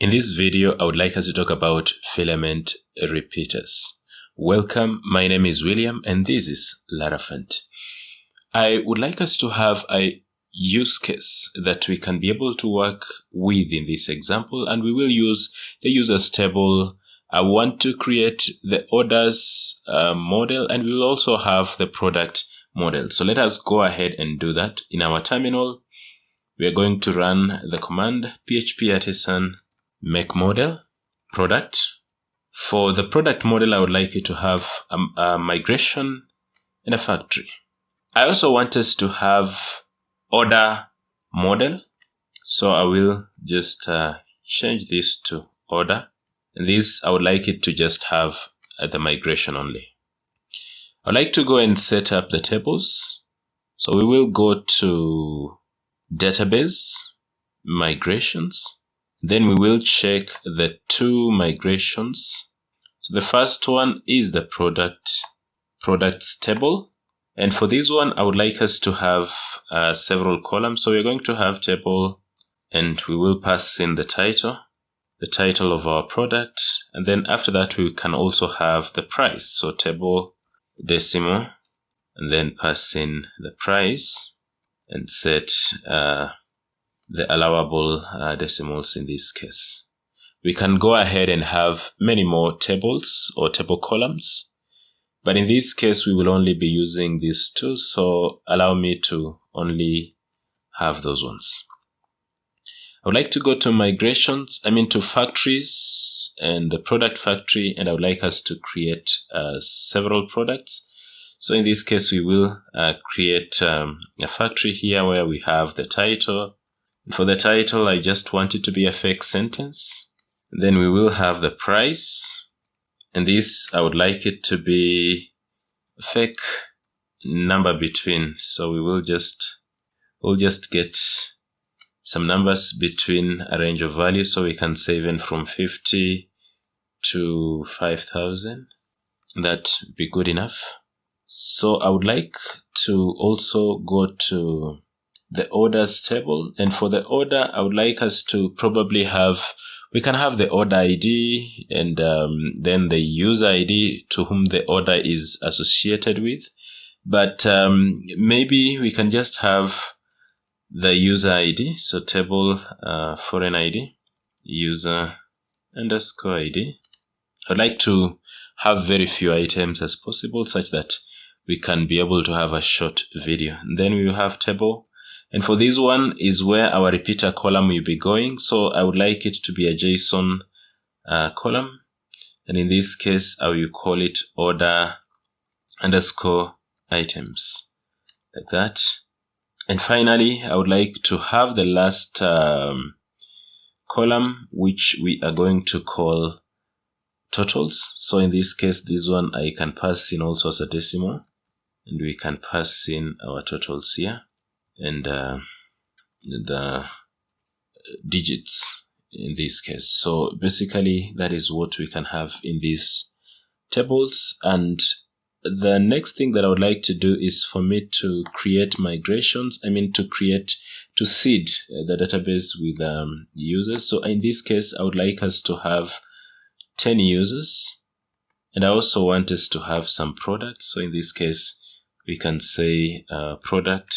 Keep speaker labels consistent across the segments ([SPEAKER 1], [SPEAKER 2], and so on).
[SPEAKER 1] In this video, I would like us to talk about filament repeaters. Welcome, my name is William and this is Laraphant. I would like us to have a use case that we can be able to work with in this example, and we will use the users table. I want to create the orders model, and we will also have the product model. So let us go ahead and do that. In our terminal, we are going to run the command php artisan make model product. For the product model, I would like you to have a migration and a factory. I also want us to have order model, so I will just change this to order, and this I would like it to just have the migration only. I'd like to go and set up the tables, so we will go to database migrations. Then we will check the two migrations. So the first one is the products table. And for this one, I would like us to have several columns. So we're going to have table, and we will pass in the title of our product. And then after that, we can also have the price. So table decimal, and then pass in the price and set the allowable decimals in this case. We can go ahead and have many more tables or table columns, but in this case we will only be using these two, so allow me to only have those ones. I would like to go to migrations, to factories and the product factory, and I would like us to create several products. So in this case we will create a factory here where we have the title. For the title, I just want it to be a fake sentence. Then we will have the price, and this I would like it to be a fake number between. So we'll just get some numbers between a range of values, so we can say even from 50 to 5,000. That would be good enough. So I would like to also go to the orders table, and for the order I would like us to probably we can have the order ID and then the user ID to whom the order is associated with, but maybe we can just have the user ID. So table foreign ID user underscore ID. I'd like to have very few items as possible such that we can be able to have a short video. And then we will have table. And for this one is where our repeater column will be going. So I would like it to be a JSON column. And in this case, I will call it order underscore items, like that. And finally, I would like to have the last column, which we are going to call totals. So in this case, this one I can pass in also as a decimal, and we can pass in our totals here, and the digits in this case. So basically that is what we can have in these tables. And the next thing that I would like to do is for me to create migrations. To seed the database with users. So in this case, I would like us to have 10 users, and I also want us to have some products. So in this case, we can say product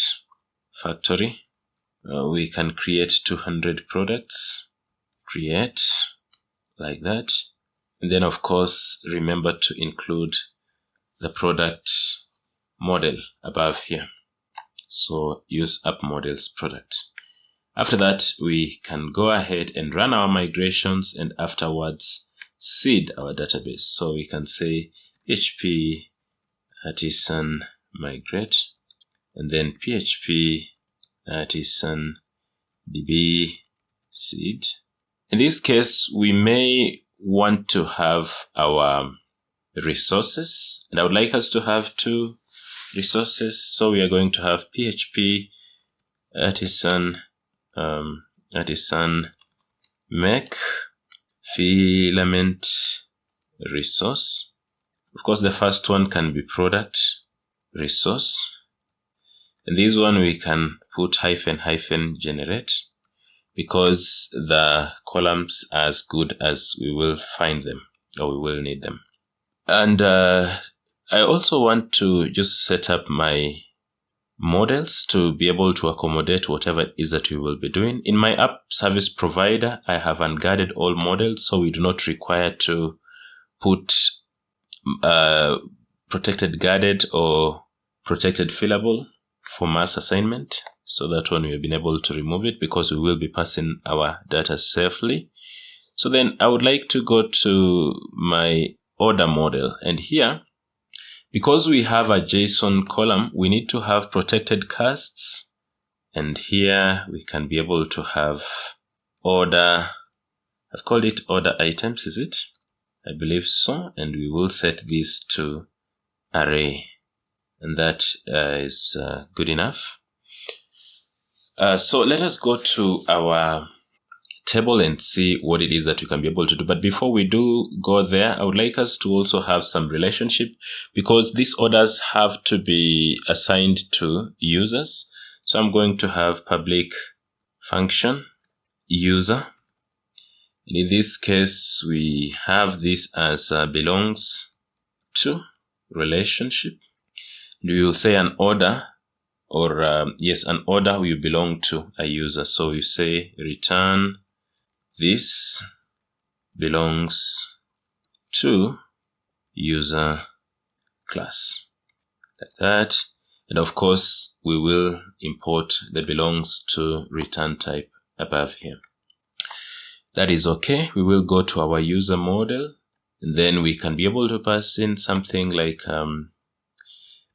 [SPEAKER 1] factory. We can create 200 products, create, like that. And then of course, remember to include the product model above here. So use app models product. After that, we can go ahead and run our migrations, and afterwards seed our database. So we can say php artisan migrate, and then php artisan db seed. In this case, we may want to have our resources, and I would like us to have two resources. So we are going to have php artisan make filament resource. Of course, the first one can be product resource, and this one we can put hyphen generate. because the columns are as good as we will find them or we will need them. And I also want to just set up my models to be able to accommodate whatever it is that we will be doing. In my app service provider, I have unguarded all models, so we do not require to put protected guarded or protected fillable for mass assignment. So that one we have been able to remove it because we will be passing our data safely. So then I would like to go to my order model, and here, because we have a JSON column, we need to have protected casts, and here we can be able to have order. I've called it order items, is it? I believe so, and we will set this to array, and that is good enough. So let us go to our table and see what it is that we can be able to do. But before we do go there, I would like us to also have some relationship, because these orders have to be assigned to users. So I'm going to have public function user. And in this case, we have this as belongs to relationship. We will say an order, or yes, an order will belong to a user. So we say return this belongs to user class, like that. And of course, we will import the belongs to return type above here. That is okay. We will go to our user model, and then we can be able to pass in something like,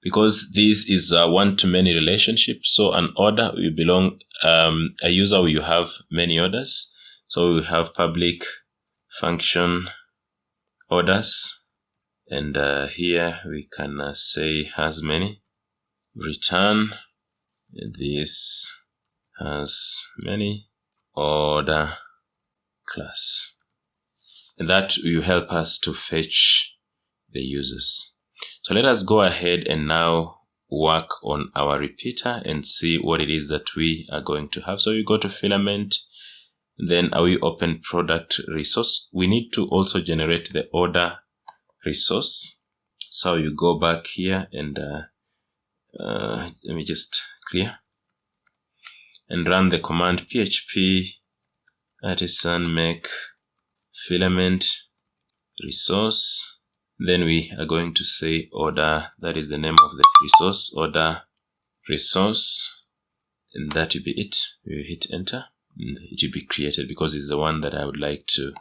[SPEAKER 1] because this is a one-to-many relationship, so an order will belong, a user will have many orders. So we have public function orders, and here we can say has many, return this has many order class, and that will help us to fetch the users. So let us go ahead and now work on our repeater and see what it is that we are going to have. So we go to Filament, then we open product resource. We need to also generate the order resource. So you go back here and let me just clear and run the command php artisan make filament resource. Then we are going to say order, that is the name of the resource, order resource, and that will be it. We will hit enter, and it will be created because it's the one that I would like to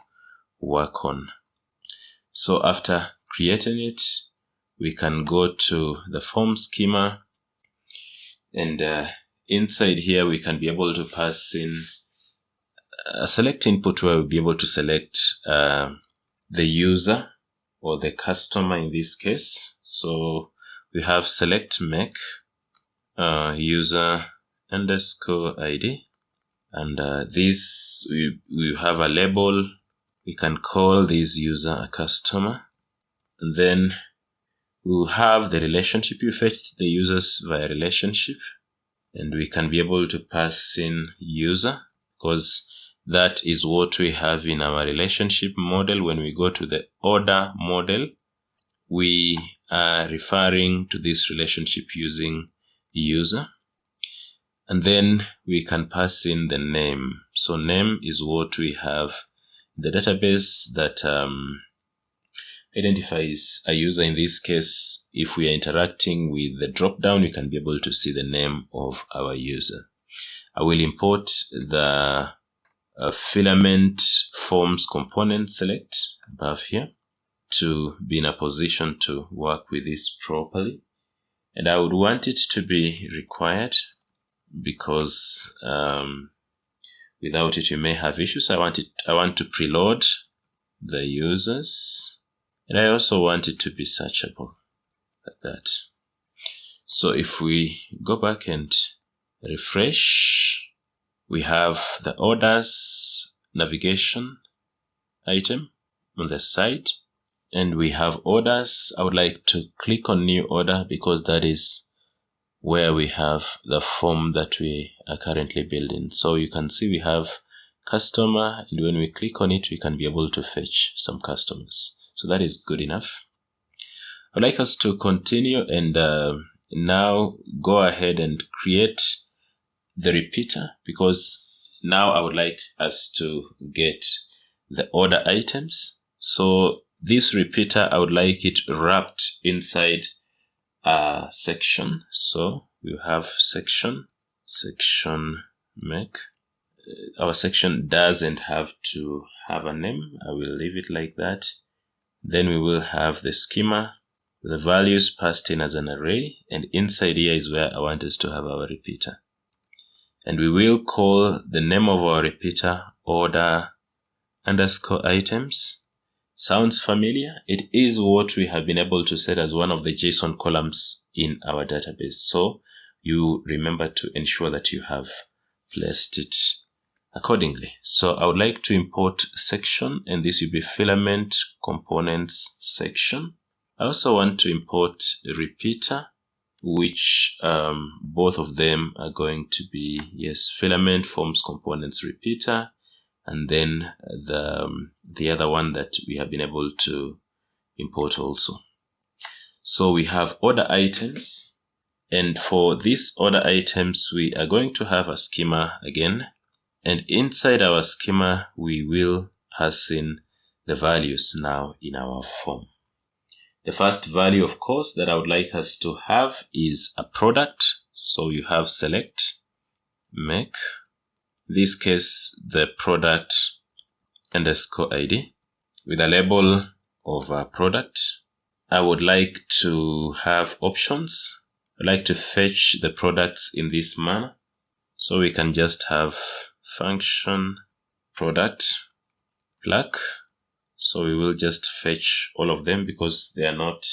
[SPEAKER 1] work on. So after creating it, we can go to the form schema, and inside here we can be able to pass in a select input where we'll be able to select the user or the customer in this case. So we have select make user underscore ID, and this we have a label. We can call this user a customer, and then we'll have the relationship. You fetch the users via relationship, and we can be able to pass in user because that is what we have in our relationship model. When we go to the order model, we are referring to this relationship using user, and then we can pass in the name. So name is what we have in the database that identifies a user. In this case, if we are interacting with the drop down, we can be able to see the name of our user. I will import the filament forms component select above here to be in a position to work with this properly, and I would want it to be required because without it you may have issues. I want to preload the users, and I also want it to be searchable like that. So if we go back and refresh, we have the orders navigation item on the side, and we have orders. I would like to click on new order because that is where we have the form that we are currently building. So you can see we have customer, and when we click on it, we can be able to fetch some customers. So that is good enough. I'd like us to continue and now go ahead and create the repeater, because now I would like us to get the order items. So this repeater, I would like it wrapped inside a section. So we have section make. Our section doesn't have to have a name. I will leave it like that. Then we will have the schema, the values passed in as an array, and inside here is where I want us to have our repeater. And we will call the name of our repeater order underscore items. Sounds familiar? It is what we have been able to set as one of the JSON columns in our database. So you remember to ensure that you have placed it accordingly. So I would like to import section, and this will be filament components section. I also want to import repeater, which both of them are going to be, yes, filament forms components repeater, and then the other one that we have been able to import also. So we have order items, and for these order items we are going to have a schema again, and inside our schema we will pass in the values now in our form. The first value, of course, that I would like us to have is a product. So you have select, make, in this case, the product underscore ID with a label of a product. I would like to have options. I'd like to fetch the products in this manner. So we can just have function product plug. So we will just fetch all of them because they are not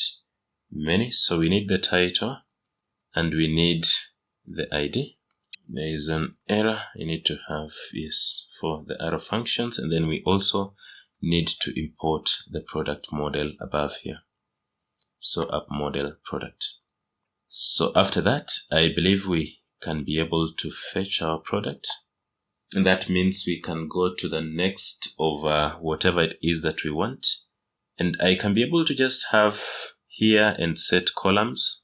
[SPEAKER 1] many. So we need the title and we need the ID. There is an error. You need to have, yes, for the arrow functions. And then we also need to import the product model above here. So app model product. So after that, I believe we can be able to fetch our product. And that means we can go to the next of whatever it is that we want. And I can be able to just have here and set columns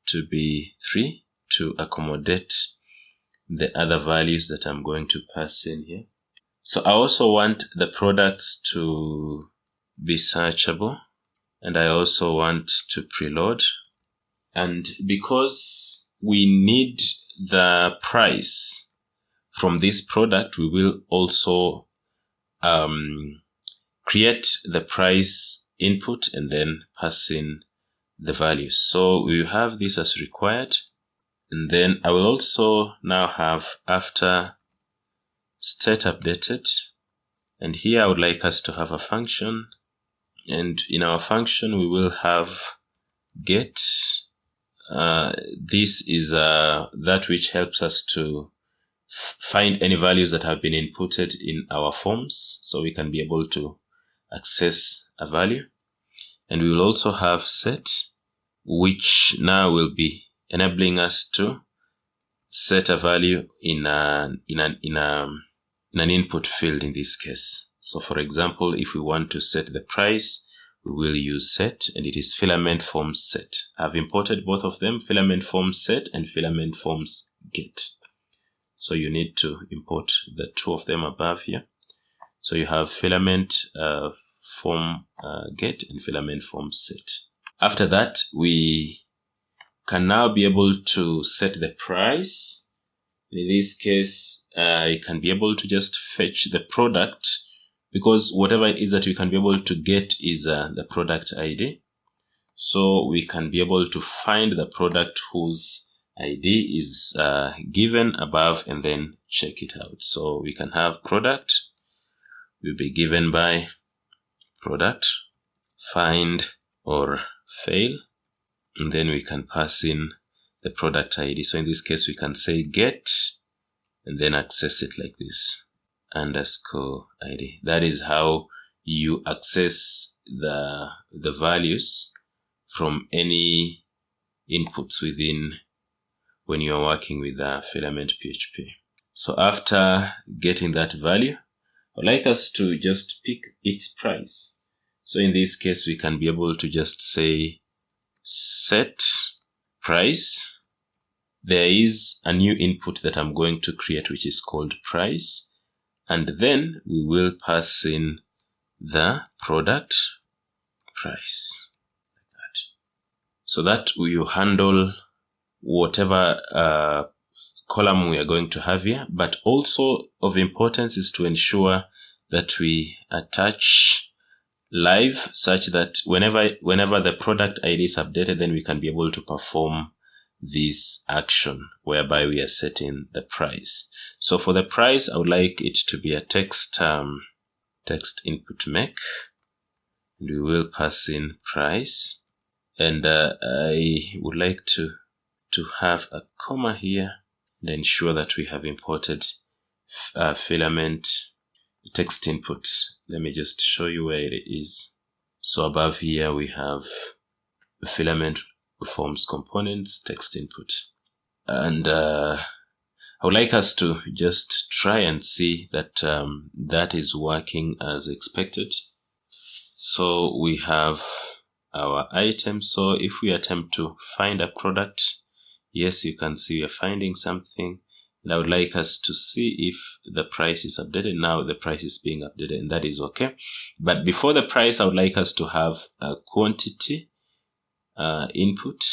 [SPEAKER 1] to be 3 to accommodate the other values that I'm going to pass in here. So I also want the products to be searchable, and I also want to preload. And because we need the price from this product, we will also create the price input and then pass in the values. So we have this as required. And then I will also now have after state updated. And here I would like us to have a function. And in our function, we will have get. This is that which helps us to find any values that have been inputted in our forms, so we can be able to access a value. And we will also have set, which now will be enabling us to set a value in an input field in this case. So for example, if we want to set the price, we will use set, and it is filament forms set. I've imported both of them, filament forms set and filament forms get. So you need to import the two of them above here. So you have filament form get and filament form set. After that, we can now be able to set the price. In this case, you can be able to just fetch the product, because whatever it is that we can be able to get is the product ID. So we can be able to find the product whose ID is given above and then check it out. So we can have product will be given by product, find or fail, and then we can pass in the product ID. So in this case, we can say get and then access it like this, underscore ID. That is how you access the values from any inputs within when you are working with FilamentPHP. So after getting that value, I'd like us to just pick its price. So in this case, we can be able to just say set price. There is a new input that I'm going to create, which is called price. And then we will pass in the product price, like that. So that will handle whatever column we are going to have here. But also of importance is to ensure that we attach live, such that whenever the product ID is updated, then we can be able to perform this action whereby we are setting the price. So for the price, I would like it to be a text input make, and we will pass in price, and I would like to have a comma here and ensure that we have imported filament text input. Let me just show you where it is. So above here we have filament forms components text input, and I would like us to just try and see that that is working as expected. So we have our item. So if we attempt to find a product, yes, you can see we are finding something. And I would like us to see if the price is updated. Now the price is being updated, and that is okay. But before the price, I would like us to have a quantity input.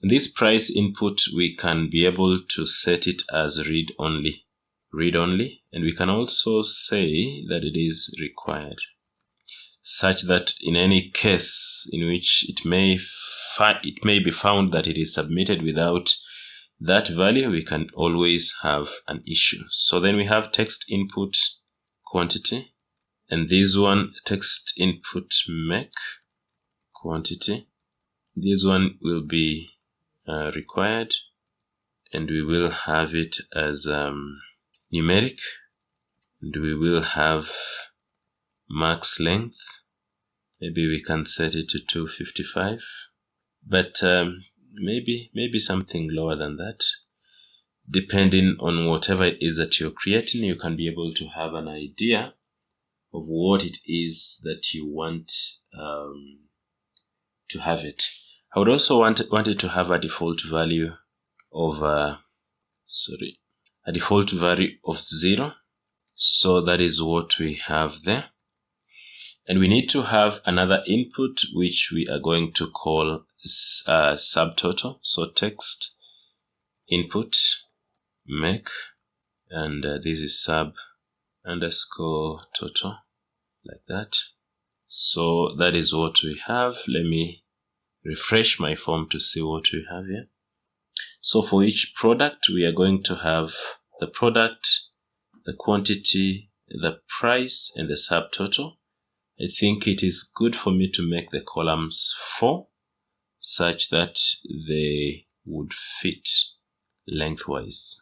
[SPEAKER 1] And this price input, we can be able to set it as read only, and we can also say that it is required, such that in any case in which it may be found that it is submitted without that value, we can always have an issue. So then we have text input quantity, and this one text input make quantity. This one will be required, and we will have it as numeric, and we will have max length. Maybe we can set it to 255, but maybe something lower than that. Depending on whatever it is that you're creating, you can be able to have an idea of what it is that you want to have it. I would also want it to have a default value of a default value of 0. So that is what we have there. And we need to have another input, which we are going to call subtotal. So text input make, and this is sub underscore total, like that. So that is what we have. Let me refresh my form to see what we have here. So for each product, we are going to have the product, the quantity, the price, and the subtotal. I think it is good for me to make the columns 4 such that they would fit lengthwise.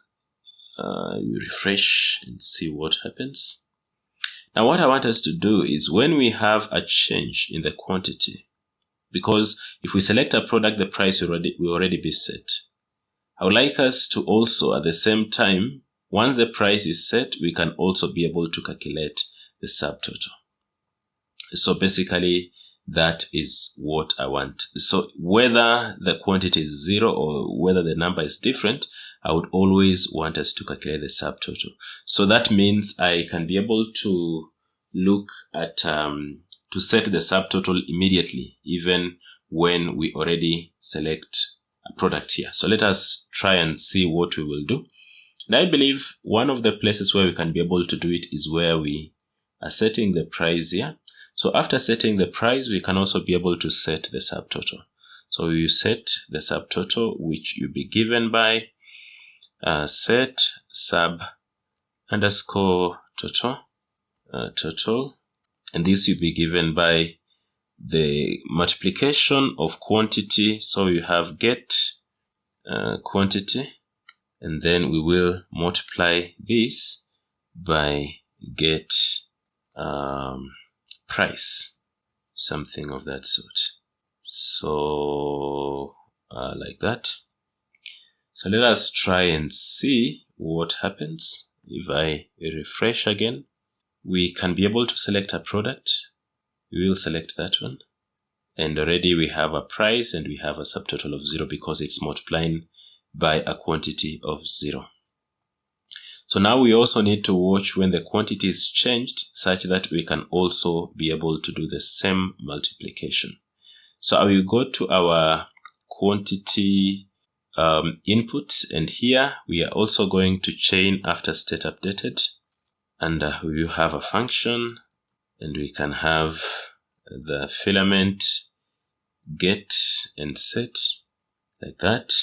[SPEAKER 1] You refresh and see what happens. Now what I want us to do is, when we have a change in the quantity, because if we select a product, the price will already be set. I would like us to also, at the same time, once the price is set, we can also be able to calculate the subtotal. So basically, that is what I want. So whether the quantity is 0 or whether the number is different, I would always want us to calculate the subtotal. So that means I can be able to look at, to set the subtotal immediately, even when we already select a product here. So let us try and see what we will do. And I believe one of the places where we can be able to do it is where we are setting the price here. So after setting the price, we can also be able to set the subtotal. So we set the subtotal, which will be given by set sub underscore total, and this will be given by the multiplication of quantity. So you have get quantity, and then we will multiply this by get price, something of that sort. So like that. So let us try and see what happens. If I refresh again, we can be able to select a product. We will select that one. And already we have a price and we have a subtotal of 0 because it's multiplying by a quantity of 0. So now we also need to watch when the quantity is changed such that we can also be able to do the same multiplication. So I will go to our quantity input, and here we are also going to chain after state updated, and we will have a function, and we can have the filament get and set like that,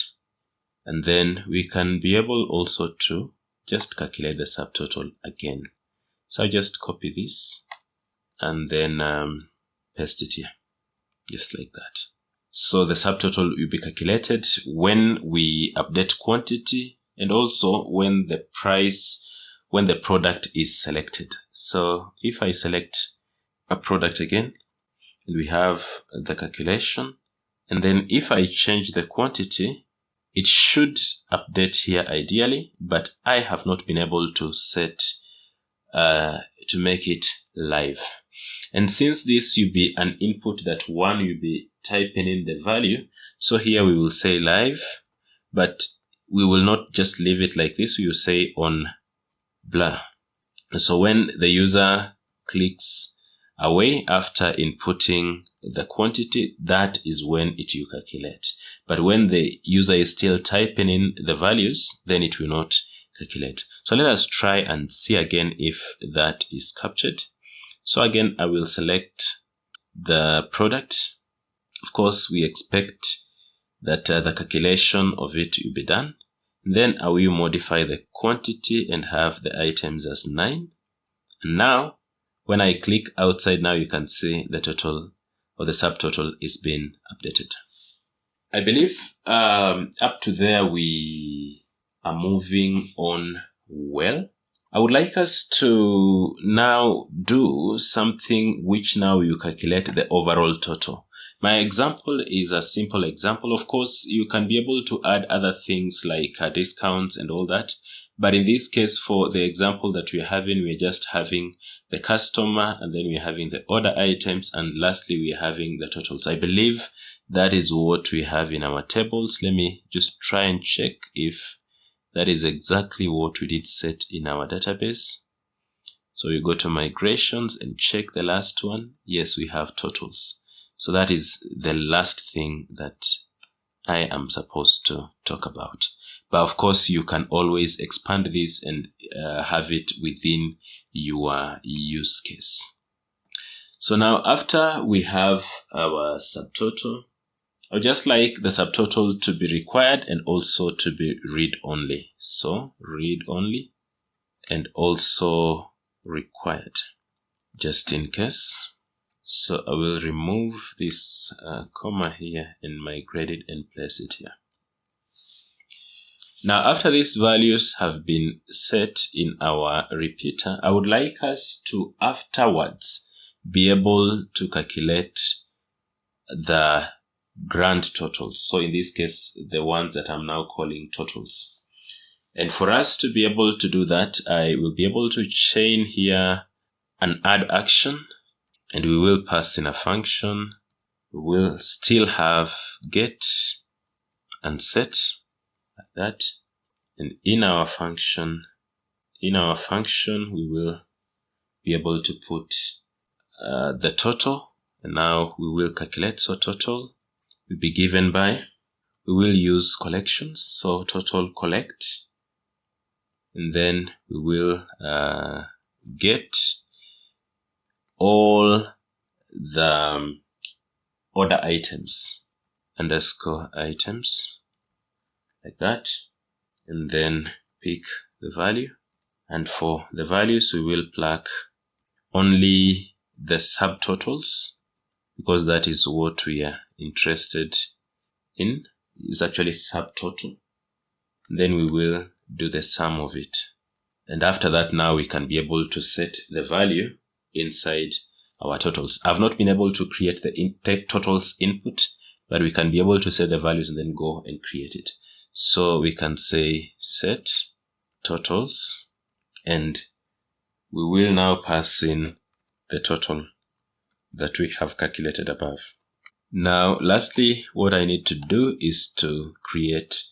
[SPEAKER 1] and then we can be able also to just calculate the subtotal again. So I just copy this and then paste it here, just like that. So the subtotal will be calculated when we update quantity and also when the product is selected. So if I select a product again, and we have the calculation, and then if I change the quantity, it should update here ideally, but I have not been able to set to make it live. And since this will be an input that one will be typing in the value, so here we will say live, but we will not just leave it like this. We will say on blur. So when the user clicks away after inputting the quantity, that is when it will calculate. But when the user is still typing in the values, then it will not calculate. So let us try and see again if that is captured. So again, I will select the product. Of course, we expect that the calculation of it will be done. Then I will modify the quantity and have the items as 9. And now, when I click outside, now you can see the total or the subtotal is being updated. I believe up to there we are moving on well. I would like us to now do something which now you calculate the overall total. My example is a simple example. Of course, you can be able to add other things like discounts and all that. But in this case, for the example that we're having, we're just having the customer, and then we're having the order items, and lastly, we're having the totals. I believe that is what we have in our tables. Let me just try and check if that is exactly what we did set in our database. So we go to migrations and check the last one. Yes, we have totals. So that is the last thing that I am supposed to talk about. But of course, you can always expand this and have it within your use case. So now after we have our subtotal, I would just like the subtotal to be required and also to be read-only. So read-only and also required, just in case. So I will remove this comma here and migrate it and place it here. Now, after these values have been set in our repeater, I would like us to afterwards be able to calculate the grand totals. So in this case, the ones that I'm now calling totals. And for us to be able to do that, I will be able to chain here an add action, and we will pass in a function. We will still have get and set like that. And in our function, we will be able to put the total, and now we will calculate. So total will be given by, we will use collections, so total collect, and then we will get all the order items, underscore items, like that, and then pick the value. And for the values, we will plug only the subtotals, because that is what we are interested in, is actually subtotal. Then we will do the sum of it. And after that, now we can be able to set the value inside our totals. I've not been able to create the totals input, but we can be able to set the values and then go and create it. So we can say set totals, and we will now pass in the total that we have calculated above. Now, lastly, what I need to do is to create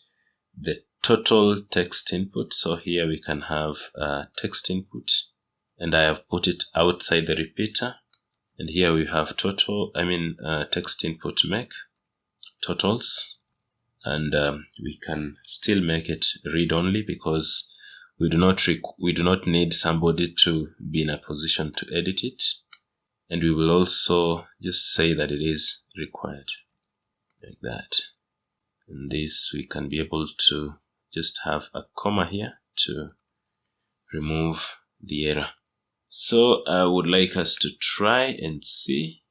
[SPEAKER 1] the total text input. So here we can have text input, and I have put it outside the repeater. And here we have text input make totals, and we can still make it read only because we do not need somebody to be in a position to edit it. And we will also just say that it is required, like that. And this, we can be able to just have a comma here to remove the error. So I would like us to try and see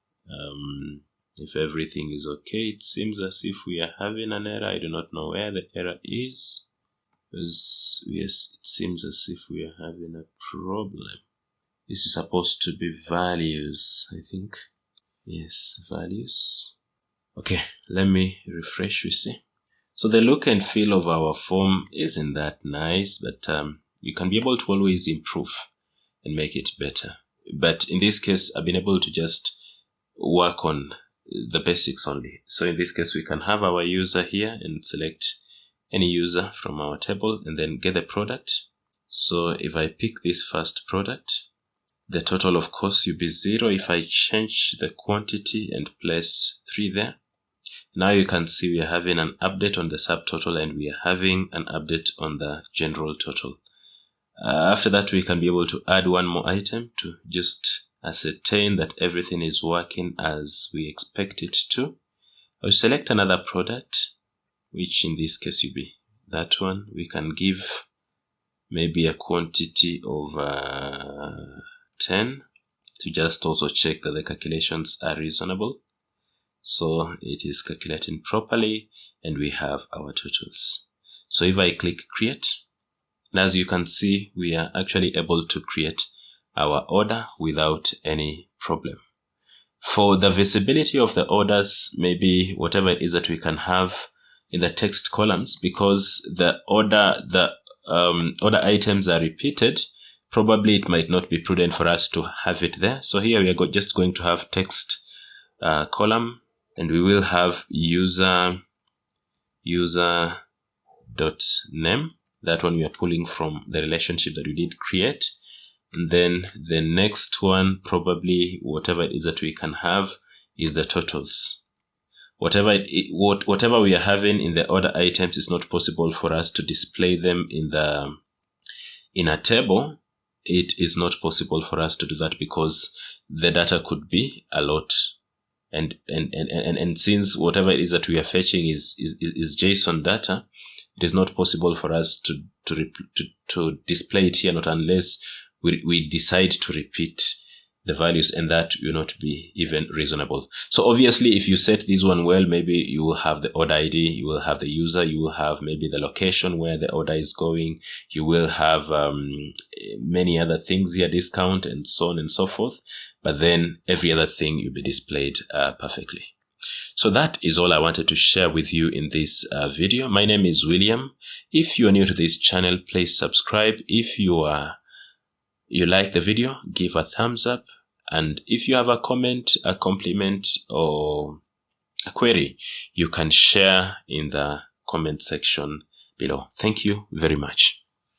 [SPEAKER 1] if everything is okay. It seems as if we are having an error. I do not know where the error is, because yes, it seems as if we are having a problem. This is supposed to be values, I think. Yes, values. Okay, let me refresh, you see. So the look and feel of our form isn't that nice, but you can be able to always improve and make it better. But in this case, I've been able to just work on the basics only. So in this case, we can have our user here and select any user from our table and then get the product. So if I pick this first product, the total, of course, will be 0. If I change the quantity and place 3 there, now you can see we are having an update on the subtotal and we are having an update on the general total. After that, we can be able to add one more item to just ascertain that everything is working as we expect it to. I'll select another product, which in this case will be that one. We can give maybe a quantity of 10 to just also check that the calculations are reasonable. So it is calculating properly and we have our totals. So if I click create, and as you can see, we are actually able to create our order without any problem. For the visibility of the orders, maybe whatever it is that we can have in the text columns, because the order items are repeated, probably it might not be prudent for us to have it there. So here we are just going to have text column, and we will have user dot name. That one we are pulling from the relationship that we did create. And then the next one, probably whatever it is that we can have, is the totals. Whatever we are having in the order items is not possible for us to display them in a table. It is not possible for us to do that because the data could be a lot. And since whatever it is that we are fetching is JSON data, it is not possible for us to display it here, not unless we decide to repeat the values, and that will not be even reasonable. So obviously, if you set this one well, maybe you will have the order ID, you will have the user, you will have maybe the location where the order is going, you will have many other things here, discount and so on and so forth. But then every other thing will be displayed perfectly. So that is all I wanted to share with you in this video. My name is William. If you are new to this channel, please subscribe. If you like the video, give a thumbs up. And if you have a comment, a compliment, or a query, you can share in the comment section below. Thank you very much.